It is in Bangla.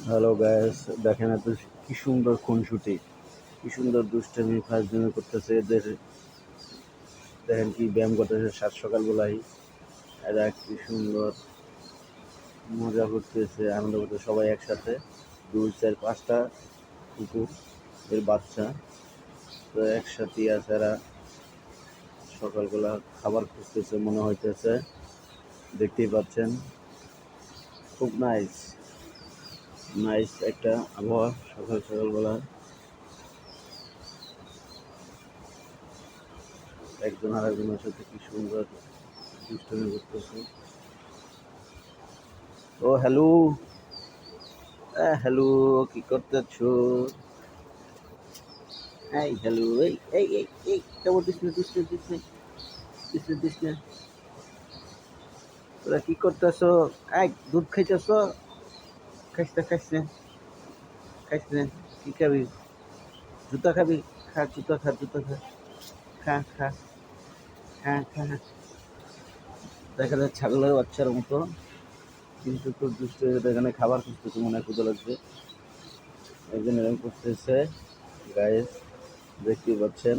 হ্যালো গাইস, দেখেন এত কি সুন্দর খুনসুটি, কি সুন্দর দুষ্টামি ফাজলামি করতেছে এদের। দেখেন কি ব্যায়াম করতেছে সাত সকালবেলায়। এরা কি সুন্দর মজা করতেছে, আনন্দ করতেছে সবাই একসাথে। দুই চার পাঁচটা কুকুর এর বাচ্চা তো একসাথে আছে। এরা সকালবেলা খাবার খুঁজতেছে মনে হইতেছে, দেখতেই পাচ্ছেন। খুব নাইস নাইস একটা আবহাওয়া সকাল সকালবেলা। একজন আরেকজনের সাথে কি সুন্দর দুষ্টামি করতেছে। ও হ্যালো, হ্যালো, কি করতেছো? এই হ্যালো, এই এই এই এই কেমন দিস না দিস না দিস না দিস না দিস না। তোরা কি করতেছো? এই দুধ খাইতেছো? খাইস না খাইস না খাইস না। কি খাবি? জুতা খাবি? খা জুতা, খা জুতা, খা খা খা খা খা। দেখা যায় ছাগলের বাচ্চার মতো, কিন্তু তোর দুষ্ট হয়ে এখানে খাবার খুঁজতেছে, মনে হয় ক্ষুধা লাগছে। একজন এরকম করতেছে গায়ে, দেখতে পাচ্ছেন।